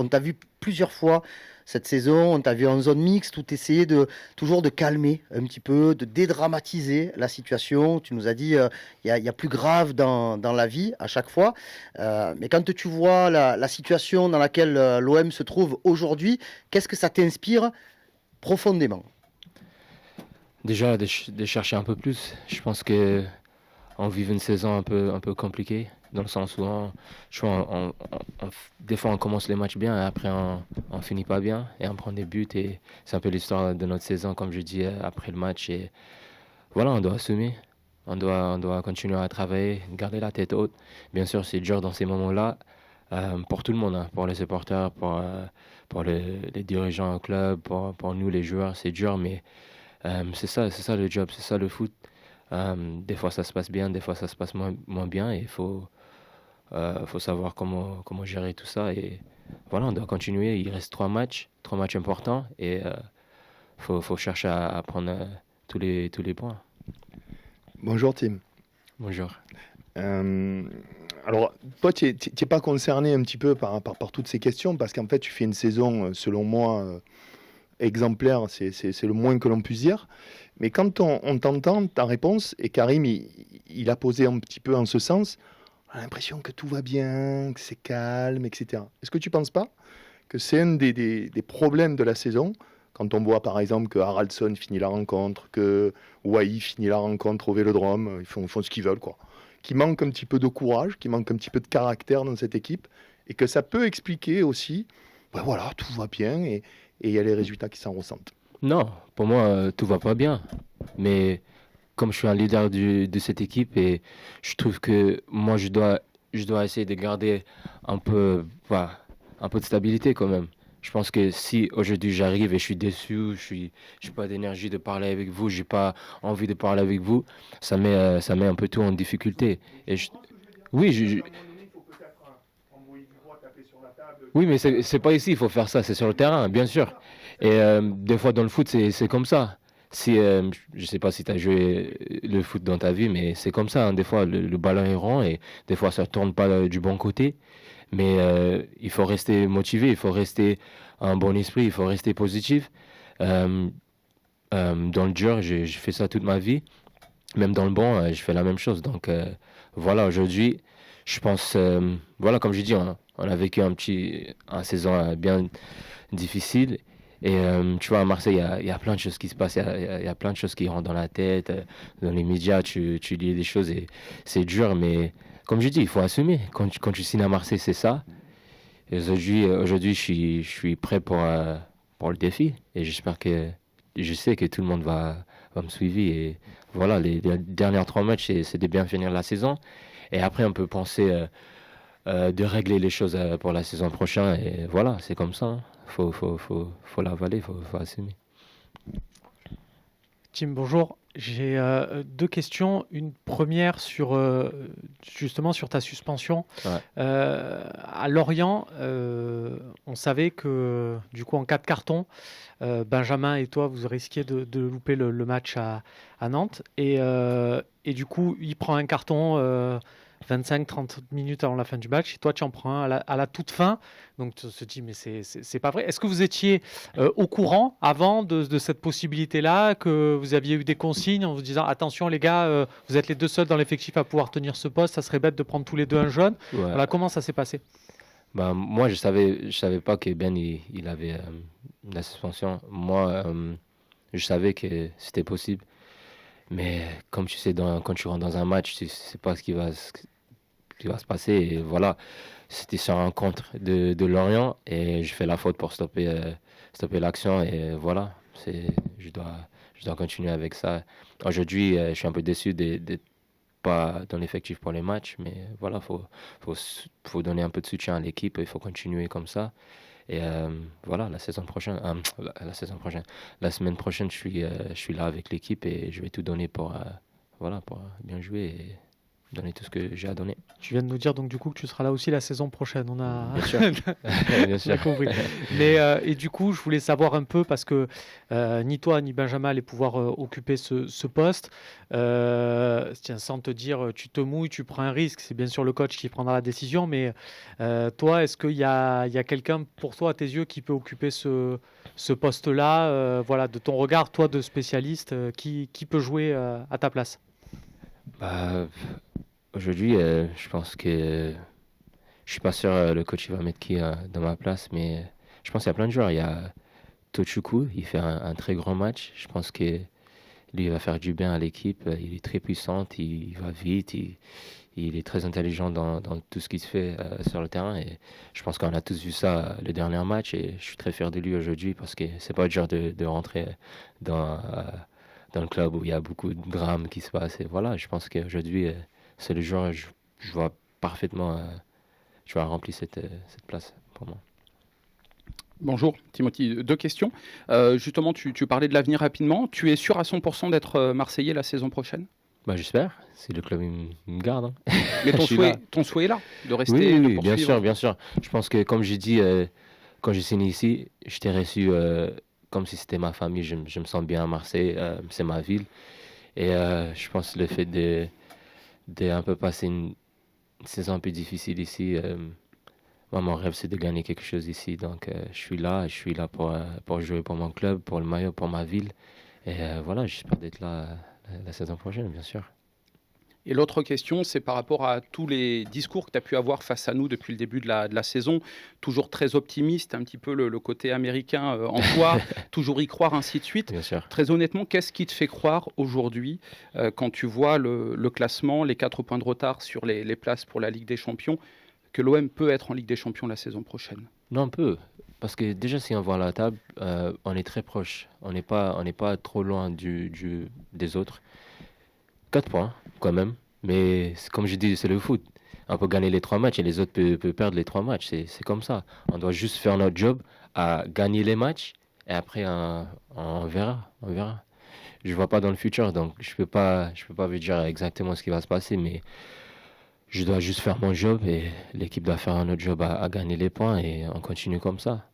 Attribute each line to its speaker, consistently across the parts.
Speaker 1: On t'a vu plusieurs fois cette saison, on t'a vu en zone mixte, où tu essayais toujours de calmer un petit peu, de dédramatiser la situation. Tu nous as dit, il y a plus grave dans la vie à chaque fois. Mais quand tu vois la situation dans laquelle l'OM se trouve aujourd'hui, qu'est-ce que ça t'inspire profondément?
Speaker 2: Déjà, de chercher un peu plus. Je pense que on vit une saison un peu compliquée, dans le sens où je vois, des fois on commence les matchs bien et après on finit pas bien et on prend des buts et c'est un peu l'histoire de notre saison, comme je dis, après le match. Et voilà, on doit assumer, on doit continuer à travailler, garder la tête haute. Bien sûr, c'est dur dans ces moments-là, pour tout le monde, hein, pour les supporters, pour les dirigeants au club, pour nous les joueurs, c'est dur, mais c'est ça le job, c'est ça le foot. Des fois ça se passe bien, des fois ça se passe moins bien et il faut savoir comment gérer tout ça. Et voilà, on doit continuer. Il reste trois matchs importants et faut chercher à prendre tous les points.
Speaker 3: Bonjour Tim.
Speaker 2: Bonjour.
Speaker 3: Euh, alors, toi, tu n'es pas concerné un petit peu par toutes ces questions parce qu'en fait, tu fais une saison, selon moi, exemplaire, c'est le moins que l'on puisse dire. Mais quand on t'entend, ta réponse, et Karim, il a posé un petit peu en ce sens, on a l'impression que tout va bien, que c'est calme, etc. Est-ce que tu ne penses pas que c'est un des problèmes de la saison quand on voit par exemple que Haraldsson finit la rencontre, que Wai finit la rencontre au Vélodrome, ils font ce qu'ils veulent, quoi. Qu'il manque un petit peu de courage, qu'il manque un petit peu de caractère dans cette équipe, et que ça peut expliquer aussi, ben voilà, tout va bien, et il y a les résultats qui s'en ressentent.
Speaker 2: Non, pour moi, tout va pas bien. Mais comme je suis un leader de cette équipe et je trouve que moi, je dois essayer de garder un peu, voilà, un peu de stabilité quand même. Je pense que si aujourd'hui j'arrive et je suis déçu, j'ai pas d'énergie de parler avec vous, j'ai pas envie de parler avec vous, ça met un peu tout en difficulté. Et oui, oui, mais c'est pas ici, il faut faire ça, c'est sur le terrain, bien sûr. Et des fois dans le foot, c'est comme ça. Si, je sais pas si tu as joué le foot dans ta vie, mais c'est comme ça, hein. Des fois, le ballon est rond et des fois, ça tourne pas du bon côté. Mais il faut rester motivé, il faut rester un bon esprit, il faut rester positif. Euh, dans le dur, j'ai fait ça toute ma vie. Même dans le bon, je fais la même chose. Donc voilà, aujourd'hui, je pense, voilà, comme j'ai dit, on a vécu un saison bien difficile. Et tu vois, à Marseille, il y a plein de choses qui se passent, il y a plein de choses qui rentrent dans la tête. Dans les médias, tu lis des choses et c'est dur, mais comme je dis, il faut assumer. Quand tu signes à Marseille, c'est ça. Et aujourd'hui je suis prêt pour le défi. Et je sais que tout le monde va me suivre. Et voilà, les dernières trois matchs, c'est de bien finir la saison. Et après, on peut penser de régler les choses pour la saison prochaine. Et voilà, c'est comme ça, hein. Faut l'avaler, faut assumer.
Speaker 4: Tim, bonjour. J'ai deux questions. Une première justement sur ta suspension.
Speaker 2: Ouais.
Speaker 4: À Lorient, on savait que du coup en cas de carton, Benjamin et toi vous risquiez de louper le match à Nantes. Et du coup, il prend un carton 25-30 minutes avant la fin du match. Et toi, tu en prends un à la toute fin. Donc tu te dis, mais c'est pas vrai. Est-ce que vous étiez au courant avant de cette possibilité-là, que vous aviez eu des consignes en vous disant attention les gars, vous êtes les deux seuls dans l'effectif à pouvoir tenir ce poste, ça serait bête de prendre tous les deux un jaune.
Speaker 2: Ouais.
Speaker 4: Voilà, comment ça s'est passé?
Speaker 2: Bah, moi, je savais pas que Ben il avait la suspension. Moi, je savais que c'était possible. Mais comme tu sais, quand tu rentres dans un match, tu sais pas ce qui va se passer. Et voilà, c'était sur un contre de Lorient et je fais la faute pour stopper l'action. Et voilà, je dois continuer avec ça. Aujourd'hui, je suis un peu déçu d'être pas dans l'effectif pour les matchs, mais voilà, faut, faut donner un peu de soutien à l'équipe. Il faut continuer comme ça. Et voilà, la semaine prochaine, je suis là avec l'équipe et je vais tout donner pour bien jouer. Et donner tout ce que j'ai à donner.
Speaker 4: Tu viens de nous dire donc du coup que tu seras là aussi la saison prochaine. On a
Speaker 2: Bien sûr. Bien
Speaker 4: on a
Speaker 2: sûr.
Speaker 4: compris. Mais et du coup, je voulais savoir un peu parce que ni toi ni Benjamin allaient pouvoir occuper ce poste. Tiens, sans te dire, tu te mouilles, tu prends un risque. C'est bien sûr le coach qui prendra la décision. Mais toi, est-ce qu'il y a quelqu'un pour toi à tes yeux qui peut occuper ce poste-là, voilà, de ton regard, toi de spécialiste, qui peut jouer à ta place?
Speaker 2: Bah, aujourd'hui, je pense que je suis pas sûr le coach il va mettre qui dans ma place, mais je pense qu'il y a plein de joueurs. Il y a Tochukwu, il fait un très grand match. Je pense que lui, il va faire du bien à l'équipe. Il est très puissant, il va vite, il est très intelligent dans tout ce qui se fait sur le terrain. Et je pense qu'on a tous vu ça le dernier match. Et je suis très fier de lui aujourd'hui parce que c'est pas dur de rentrer dans, euh, dans le club où il y a beaucoup de drames qui se passent. Et voilà, je pense qu'aujourd'hui, c'est le joueur, je vois parfaitement, tu vas remplir cette place pour moi.
Speaker 5: Bonjour Timothy, 2 questions. Justement, tu parlais de l'avenir rapidement. Tu es sûr à 100% d'être Marseillais la saison prochaine?
Speaker 2: Bah, j'espère, si le club il me garde. Hein.
Speaker 5: Mais
Speaker 2: Je suis là.
Speaker 5: ton souhait est là, de rester,
Speaker 2: Oui,
Speaker 5: de
Speaker 2: oui, bien
Speaker 5: poursuivre.
Speaker 2: sûr, bien sûr. Je pense que, comme j'ai dit, quand j'ai signé ici, je t'ai reçu comme si c'était ma famille. Je me sens bien à Marseille, c'est ma ville. Et je pense que le fait de un peu passer une saison un peu difficile ici, moi, mon rêve, c'est de gagner quelque chose ici. Donc, je suis là pour jouer pour mon club, pour le maillot, pour ma ville. Et voilà, j'espère d'être là la saison prochaine, bien sûr.
Speaker 5: Et l'autre question, c'est par rapport à tous les discours que tu as pu avoir face à nous depuis le début de la saison, toujours très optimiste, un petit peu le côté américain en toi, toujours y croire, ainsi de suite.
Speaker 2: Bien sûr.
Speaker 5: Très honnêtement, qu'est-ce qui te fait croire aujourd'hui, quand tu vois le classement, les 4 points de retard sur les places pour la Ligue des Champions, que l'OM peut être en Ligue des Champions la saison prochaine?
Speaker 2: Non, un peu. Parce que déjà, si on voit la table, on est très proche. On n'est pas trop loin des autres. 4 points, quand même. Mais comme je dis, c'est le foot. On peut gagner les 3 matchs et les autres peuvent perdre les 3 matchs. C'est comme ça. On doit juste faire notre job à gagner les matchs. Et après, on verra. On verra. Je vois pas dans le futur, donc je peux pas vous dire exactement ce qui va se passer. Mais je dois juste faire mon job et l'équipe doit faire un autre job à gagner les points et on continue comme ça.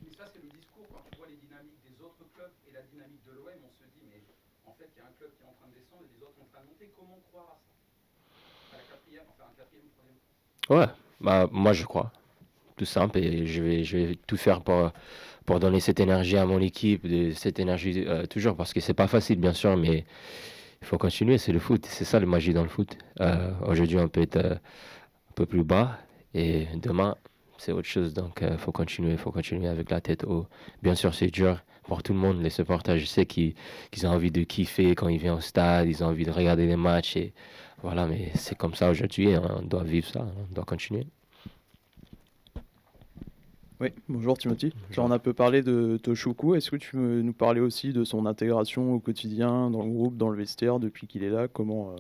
Speaker 5: Mais ça, c'est le discours. Quand tu vois les dynamiques des autres clubs et la dynamique de l'OM, on se dit, mais en fait, il y a un club qui est en train de descendre et les autres en train de monter. Comment croire à ça? À la quatrième, enfin, un quatrième ou troisième place?
Speaker 2: Ouais, bah moi je crois. Tout simple et je vais tout faire pour donner cette énergie à mon équipe, cette énergie toujours parce que c'est pas facile bien sûr, mais il faut continuer, c'est le foot, c'est ça le magie dans le foot. Aujourd'hui on peut être un peu plus bas et demain c'est autre chose, donc faut continuer avec la tête haut. Bien sûr c'est dur pour tout le monde, les supporters, je sais qu'ils ont envie de kiffer quand ils viennent au stade, ils ont envie de regarder les matchs et voilà, mais c'est comme ça aujourd'hui, on doit vivre ça, on doit continuer.
Speaker 6: Oui, bonjour Timothy. Bonjour. On a peu parlé de Tochukwu. Est-ce que tu peux nous parler aussi de son intégration au quotidien, dans le groupe, dans le vestiaire, depuis qu'il est là? Comment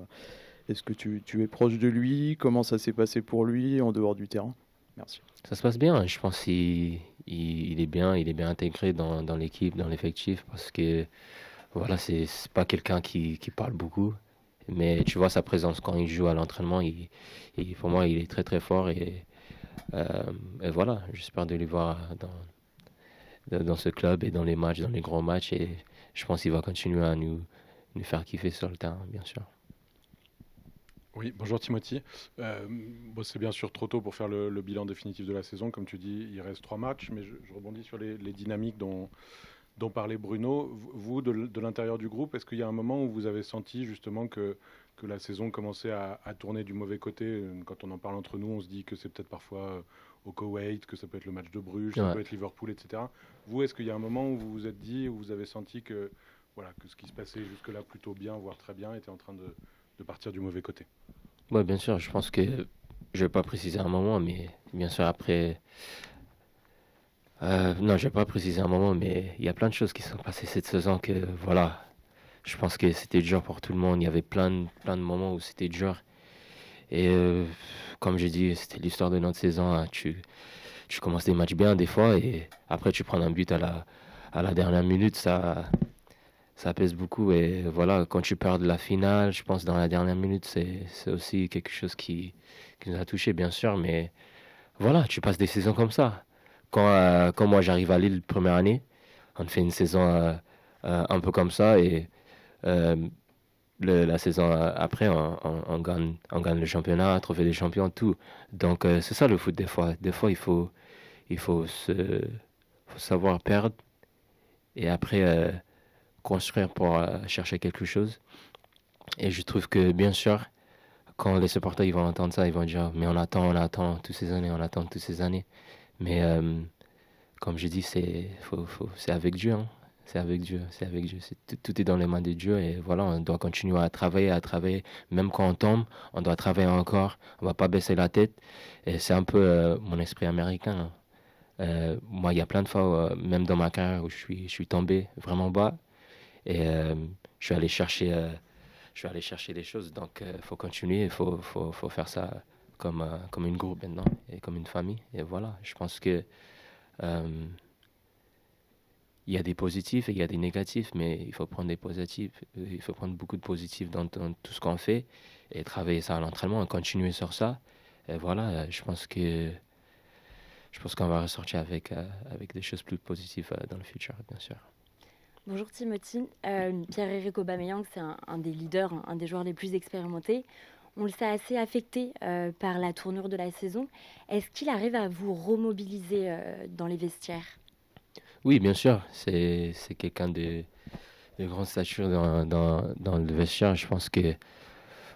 Speaker 6: est-ce que tu es proche de lui? Comment ça s'est passé pour lui en dehors du terrain? Merci.
Speaker 2: Ça se passe bien, je pense qu'il est bien intégré dans l'équipe, dans l'effectif, parce que voilà, c'est pas quelqu'un qui parle beaucoup, mais tu vois sa présence quand il joue à l'entraînement, pour moi il est très très fort et voilà, j'espère de le voir dans ce club et dans les matchs, dans les grands matchs et je pense qu'il va continuer à nous faire kiffer sur le terrain, bien sûr.
Speaker 7: Oui, bonjour Timothy. Bon, c'est bien sûr trop tôt pour faire le bilan définitif de la saison. Comme tu dis, il reste 3 matchs, mais je rebondis sur les dynamiques dont parlait Bruno. Vous, de l'intérieur du groupe, est-ce qu'il y a un moment où vous avez senti justement que la saison commençait à tourner du mauvais côté? Quand on en parle entre nous, on se dit que c'est peut-être parfois au Koweït, que ça peut être le match de Bruges, ça peut être Liverpool, etc. Vous, est-ce qu'il y a un moment où vous vous êtes dit, où vous avez senti que, voilà, que ce qui se passait jusque-là plutôt bien, voire très bien, était en train de partir du mauvais côté?
Speaker 2: Oui, bien sûr, je pense que je ne vais pas préciser un moment, mais bien sûr après... non, je vais pas préciser un moment, mais il y a plein de choses qui sont passées cette saison que, voilà, je pense que c'était dur pour tout le monde. Il y avait plein de moments où c'était dur. Et comme j'ai dit, c'était l'histoire de notre saison. Hein. Tu commences des matchs bien des fois et après tu prends un but à la dernière minute. Ça Ça pèse beaucoup. Et voilà, quand tu perds de la finale, je pense dans la dernière minute, c'est aussi quelque chose qui nous a touchés, bien sûr. Mais voilà, tu passes des saisons comme ça. Quand moi j'arrive à Lille première année, on fait une saison un peu comme ça. Et euh, la saison après, on gagne le championnat, trophée des champions, tout. Donc c'est ça le foot des fois. Des fois, faut savoir perdre et après construire pour chercher quelque chose. Et je trouve que, bien sûr, quand les supporters ils vont entendre ça, ils vont dire, mais on attend toutes ces années, on attend toutes ces années. Mais comme je dis, c'est avec Dieu, hein. C'est avec Dieu, c'est avec Dieu. Tout est dans les mains de Dieu et voilà, on doit continuer à travailler. Même quand on tombe, on doit travailler encore. On va pas baisser la tête. Et c'est un peu mon esprit américain, hein. Moi, il y a plein de fois, même dans ma carrière, où je suis tombé vraiment bas et je suis allé chercher les choses. Donc, il faut continuer, faut faire ça comme une groupe maintenant et comme une famille. Et voilà, je pense que euh, il y a des positifs et il y a des négatifs, mais il faut prendre des positifs. Il faut prendre beaucoup de positifs dans tout ce qu'on fait et travailler ça à l'entraînement et continuer sur ça. Et voilà, je pense qu'on va ressortir avec des choses plus positives dans le futur, bien sûr.
Speaker 8: Bonjour Timothy. Pierre-Emerick Aubameyang, c'est un des leaders, un des joueurs les plus expérimentés. On le sait assez affecté par la tournure de la saison. Est-ce qu'il arrive à vous remobiliser dans les vestiaires?
Speaker 2: Oui, bien sûr, c'est quelqu'un de grande stature dans le vestiaire. Je pense que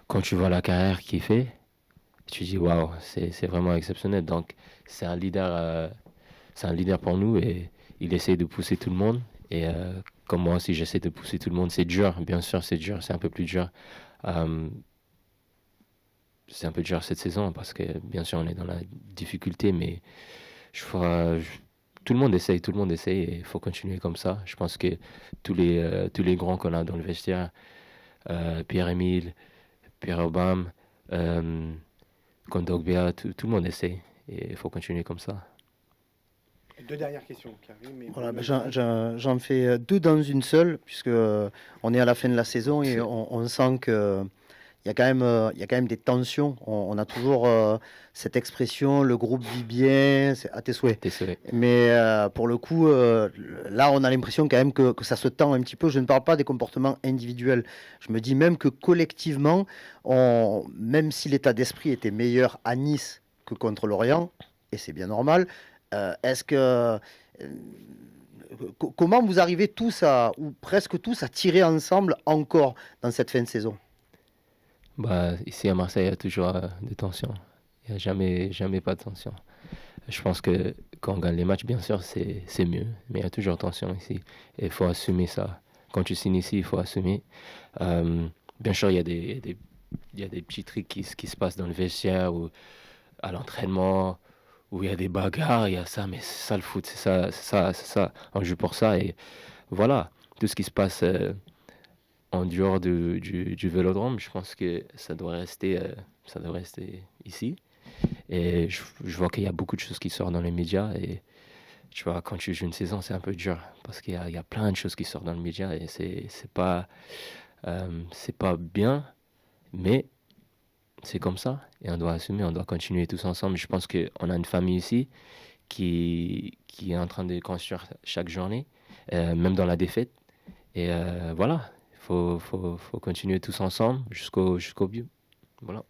Speaker 2: quand tu vois la carrière qu'il fait, tu dis waouh, c'est vraiment exceptionnel. Donc, c'est un leader pour nous et il essaie de pousser tout le monde. Et comme moi aussi, j'essaie de pousser tout le monde. C'est dur, bien sûr, c'est dur, c'est un peu plus dur. Euh, c'est un peu dur cette saison parce que bien sûr, on est dans la difficulté, mais je vois, tout le monde essaye et il faut continuer comme ça. Je pense que tous les grands qu'on a dans le vestiaire, Pierre-Emile, Pierre Aubame, Kondogbia, tout le monde essaye et il faut continuer comme ça.
Speaker 9: Deux dernières questions qui arrivent. Mais
Speaker 1: Voilà, ben, j'en fais deux dans une seule, puisque on est à la fin de la saison et on sent que il y a quand même des tensions. On a toujours cette expression, le groupe vit bien, c'est à tes souhaits.
Speaker 2: Désolé.
Speaker 1: Mais pour le coup, là, on a l'impression quand même que ça se tend un petit peu. Je ne parle pas des comportements individuels. Je me dis même que collectivement, même si l'état d'esprit était meilleur à Nice que contre Lorient, et c'est bien normal, est-ce que... comment vous arrivez tous ou presque tous, à tirer ensemble encore dans cette fin de saison?
Speaker 2: Bah, ici à Marseille, il y a toujours des tensions. Il n'y a jamais pas de tension. Je pense que quand on gagne les matchs, bien sûr, c'est mieux. Mais il y a toujours tension ici. Et il faut assumer ça. Quand tu signes ici, il faut assumer. Bien sûr, il y a des petits trucs qui se passent dans le vestiaire ou à l'entraînement, où il y a des bagarres, il y a ça. Mais c'est ça le foot, c'est ça. On joue pour ça. Et voilà, tout ce qui se passe en dehors du vélodrome, je pense que ça devrait rester ici. Et je vois qu'il y a beaucoup de choses qui sortent dans les médias. Et tu vois, quand tu joues une saison, c'est un peu dur parce qu'il y a plein de choses qui sortent dans le média et c'est pas bien, mais c'est comme ça. Et on doit assumer, on doit continuer tous ensemble. Je pense qu'on a une famille ici qui est en train de construire chaque journée, même dans la défaite. Et voilà. Faut continuer tous ensemble jusqu'au but. Voilà.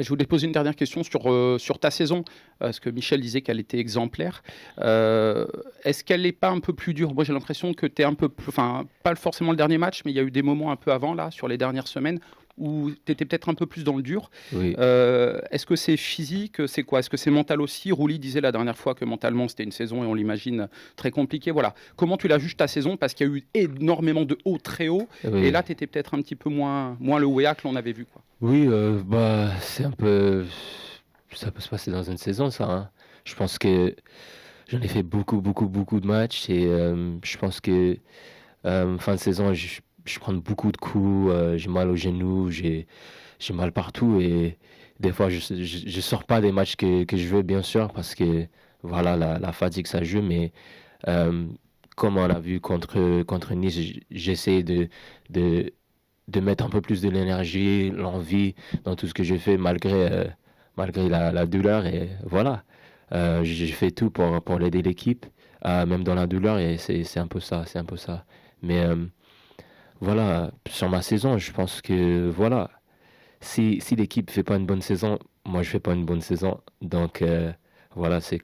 Speaker 5: Je voulais te poser une dernière question sur ta saison, parce que Michel disait qu'elle était exemplaire. Est-ce qu'elle n'est pas un peu plus dure? Moi, j'ai l'impression que tu es un peu plus... Enfin, pas forcément le dernier match, mais il y a eu des moments un peu avant, là, sur les dernières semaines, où tu étais peut-être un peu plus dans le dur.
Speaker 2: Oui.
Speaker 5: Est-ce que c'est physique? C'est quoi? Est-ce que c'est mental aussi? Rouli disait la dernière fois que mentalement, c'était une saison, et on l'imagine, très compliquée. Voilà. Comment tu la juges ta saison? Parce qu'il y a eu énormément de hauts, très hauts.
Speaker 2: Oui.
Speaker 5: Et là, tu étais peut-être un petit peu moins le Wea que l'on avait vu, quoi.
Speaker 2: Oui, bah, c'est un peu... Ça peut se passer dans une saison, ça, hein. Je pense que j'en ai fait beaucoup de matchs et je pense que fin de saison, je prends beaucoup de coups, j'ai mal aux genoux, j'ai mal partout et des fois, je sors pas des matchs que je veux, bien sûr, parce que voilà, la fatigue, ça joue, mais comme on a vu contre Nice, j'essaie de mettre un peu plus de l'énergie, l'envie dans tout ce que je fais malgré la douleur. Et voilà, j'ai fait tout pour l'aider l'équipe, même dans la douleur. Et c'est un peu ça, c'est un peu ça. Mais voilà, sur ma saison, je pense que voilà, si l'équipe fait pas une bonne saison, moi je fais pas une bonne saison. Donc voilà, c'est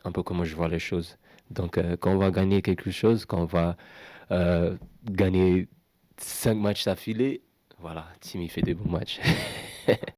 Speaker 2: un peu comment je vois les choses. Donc quand on va gagner quelque chose, quand on va gagner 5 matchs d'affilée, voilà, Timmy fait des bons matchs.